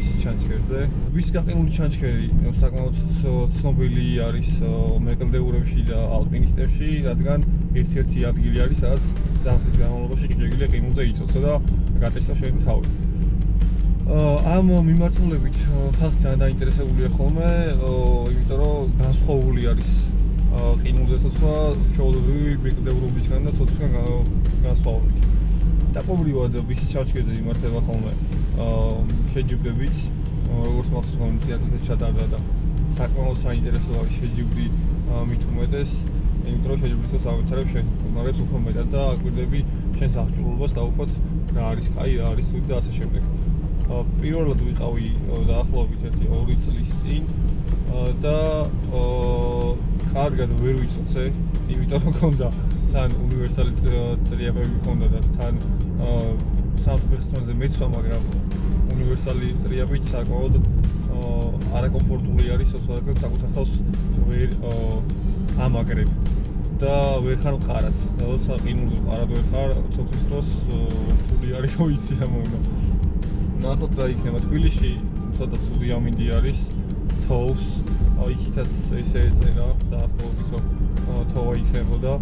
ვისის ჩანჩქერზე. ვის გაყინული ჩანჩქერი საკმაოდ ცნობილი არის მეკლდეურებში და ალპინისტებში, რადგან ერთ-ერთი ადგილი არის, სადაც ზამთრის განმავლობაში ყიჯეგილი ყინულზე იცოცა და გატესტა შენი თავი. ამ მიმართულებით ხალხი ძალიან დაინტერესებულია ხოლმე, იმიტომ რომ განსხვავებული არის ყინულზე ცოცვა ჩვეულებრივი მეკლდეურობისგან და ცოცვისგან განსხვავებით. დაყოლმრივად ვისის ჩანჩქერზე იმართება ხოლმე შეჯიბრებით, როგორც მახსოვს მონიტიატზე ჩატარდა და საკმაოდ საინტერესო არის შეჯიბრი მით უმეტეს, იმიტომ რომ შეჯიბრისას ავითარებ შეგუნარებს უფრო მეტად და აკვირდები შენს აღჭურვილობას დაუხოთ რა არის კაი, რა არის ცუდი და ასე შემდეგ. პირველად ვიყავი დაახლოებით 1-2 წლის წინ და კარგად ვერ ვიცოცე, იმიტომ რომ მქონდა თან უნივერსალი ტრიაპები მქონდა და თან სამთბეხსმენზე მეცვა, მაგრამ უნივერსალი ტრიაპით საკმაოდ არაკომფორტული არის სოციალურად საკუთარ თავს ვერ ამაგრებ და ვერ ხარ მყარად. და როცა ყინულზე მყარად ვერ ხარ, ცოცვის დროს რთული არის რომ იცი რა მოვიდა. ნახოთ რა იქნება თბილისში, ცოტა ცუდი ამინდი არის თოვს, იქითაც ესე ეწერა დაახლოებით რომ თოვა იქნებოდა.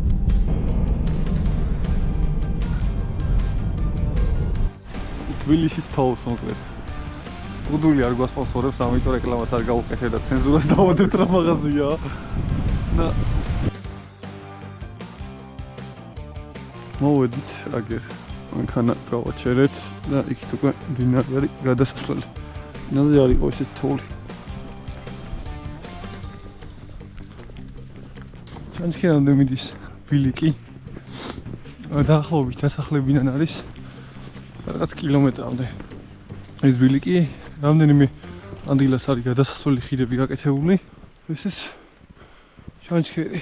თბილისის თოვს მოკლედ. გუდული არ გვასპონსორებს, ამიტომ რეკლამას არ გავუკეთებ და ცენზურას დავადებთ რა მაღაზია. და მოვედით აგერ მანქანა გავაჩერეთ და იქით უკვე მდინარე არის გადასასვლელი. მდინარეზე არ იყო ესეთი თოვლი. ჩანჩქერამდე მიდის ბილიკი. დაახლოებით დასახლებიდან არის რაღაც კილომეტრამდე. ეს ბილიკი რამდენიმე ადგილას არის გადასასვლელი ხიდები გაკეთებული. ესეც ჩანჩქერი.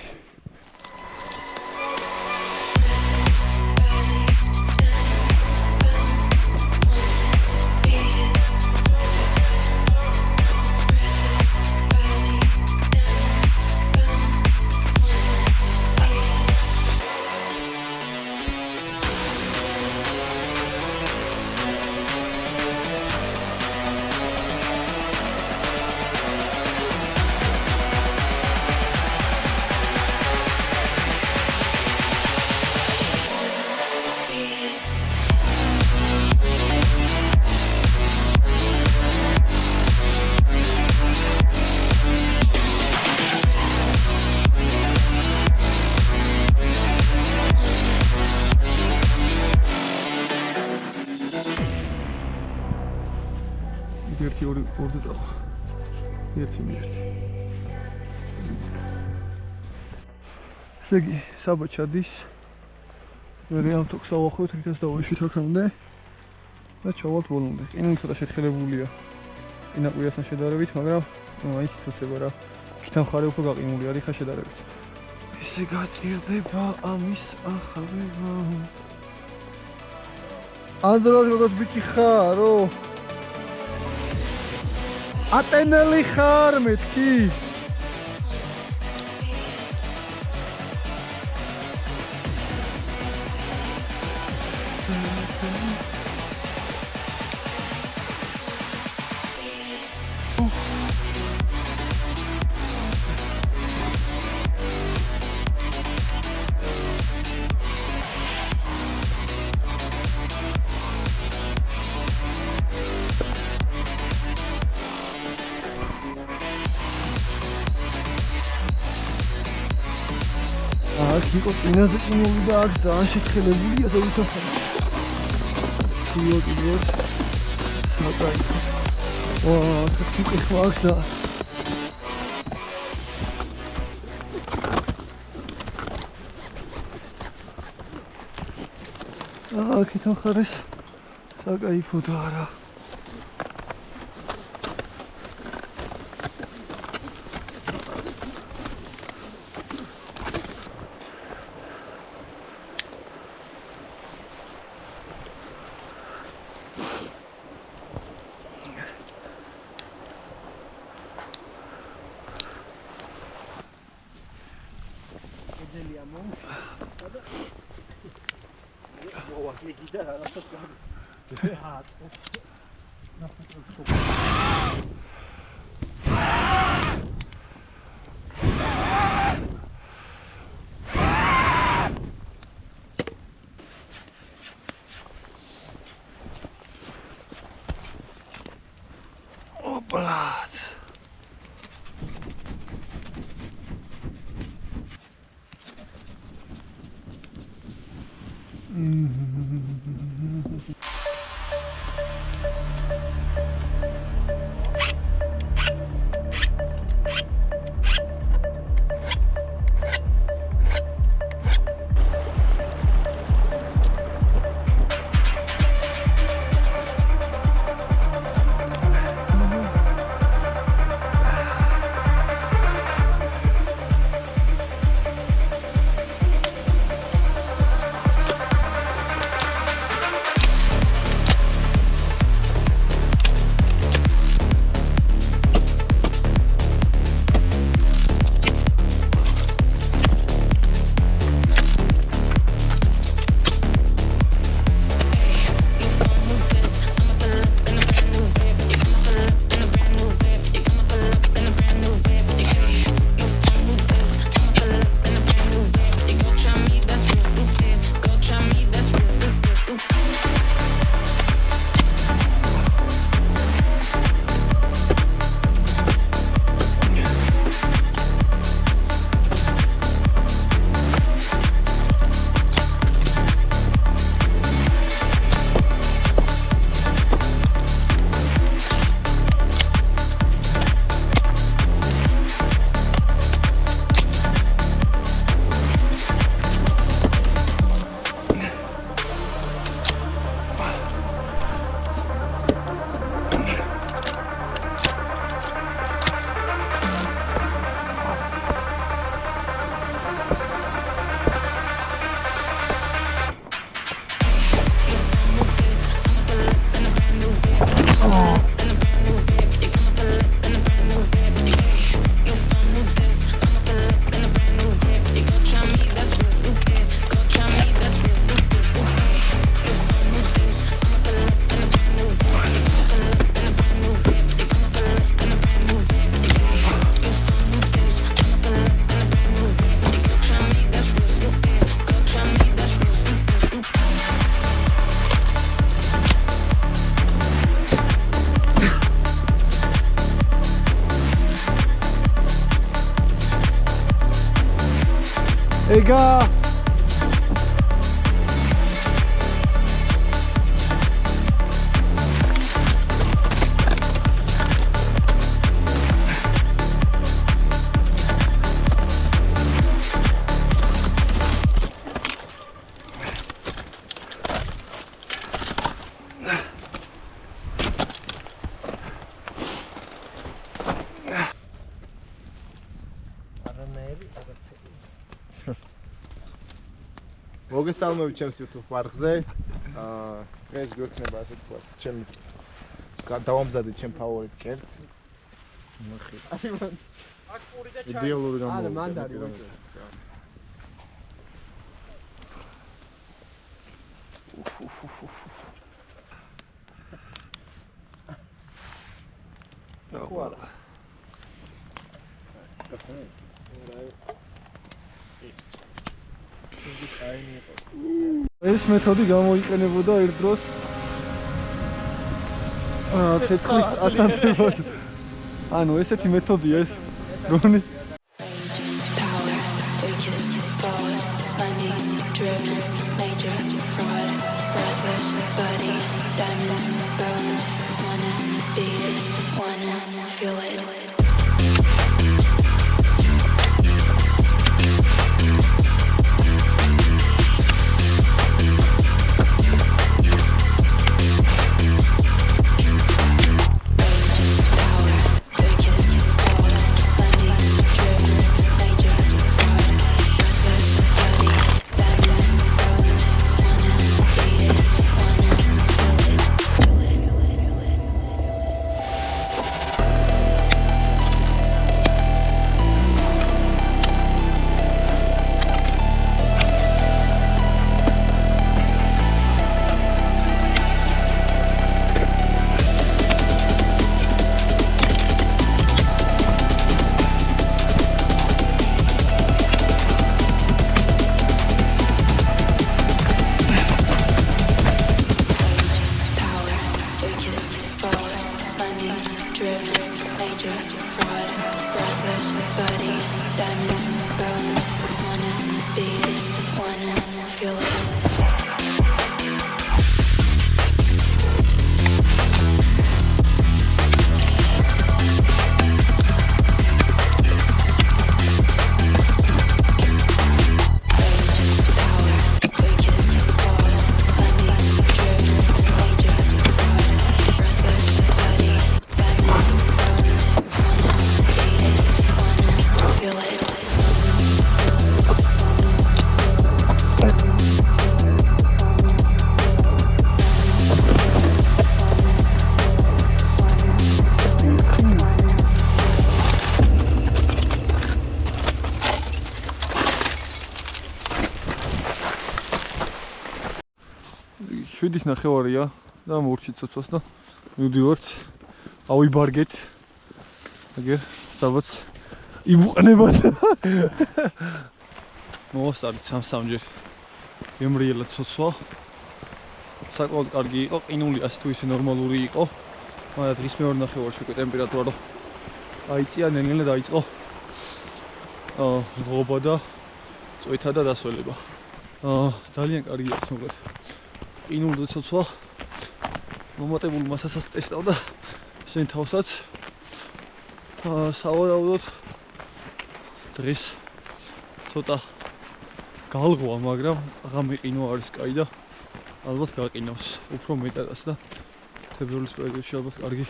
ერთი ორზე წავა. ერთი. ესე იგი, საბა ჩადის. მე ამ თოქს ავახვევთ რითაც დავაშვით აქამდე და ჩავალთ ბოლომდე. ყინული ცოტა შეთხელებულია ყინაკვიასთან შედარებით, მაგრამ აიც იცოცება რა. იქთან ხარი უფრო გაყინული არის ხა შედარებით. ესე გაჭირდება ამის ახალება. ანდროს როგორც ბიჭი ხარო. ატენელი ხარ მეთქი? იქ წინაზე წინული და აქ ძალიან შეთხელებულია და უთახა. ქიოთ. მოკაი. თქი ხვალ და აქეთ ხარეს საკაიფო და არა. Блядь. Ega! მოგესალმებით ჩემს YouTube ხარხზე. დღეს გვექნება ასე თქვა, ჩემი დავამზადე ჩემ ფავორიტ კერძს. ნახე. აქ პური და ჩაი. იდეალური გამოვიდა. არა, მანდარი. ნახვალა. ეს მეთოდი გამოიყენებოდა ერთ დროს ცეცხლის ასანთებად. ანუ ესეთი მეთოდია ეს რონი 7:09-ია და მოვრჩით ცოცვას და მივდივართ. ავიბარგეთ. აგერ საბაც იმუყნებათ. მოვასწარით 3-3ჯერ. გემრიელა ცოცვა. საკმაოდ კარგი იყო, ყინული ასე თუ ისე ნორმალური იყო. მაგრამ დღის მეორე ნახევარში უკვე ტემპერატურა რო აიწია, ნელ-ნელა დაიწყო ღობა და წვეთა და დასველება. ძალიან კარგი არის მოკლედ. ყინული ცოცვა. მომატებულ მასასაც ტესტავდა შენ თავსაც. სავარაუდოდ დღეს ცოტა გალღვა, მაგრამ აღამე ყინვა არის კაი და ალბათ გაყინავს უფრო მეტადაც და თებერვლის პერიოდში ალბათ კარგი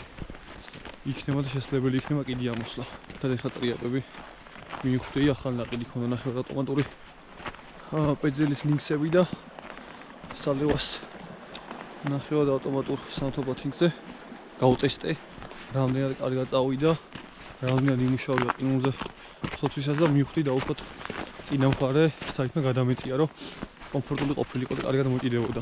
იქნება და შესაძლებელი იქნება კიდე ამოსვლა. და ეხლა ტრიაპები მივხვდი, ახალ ნაყიდი ქონდა ნახევარ ავტომატური პეძელის ლინქსები და სალევას ნახევარ ავტომატურ სამთო ბათინგზე გავტესტე, რამდენად კარგად წავიდა, რამდენად იმუშავია ყინულზე ცოცვისას და მივხვდი და უფრო წინა მხარე საერთოდ გადამეწია, რომ კომფორტული ყოფილიყო და კარგად მოჭიდებოდა.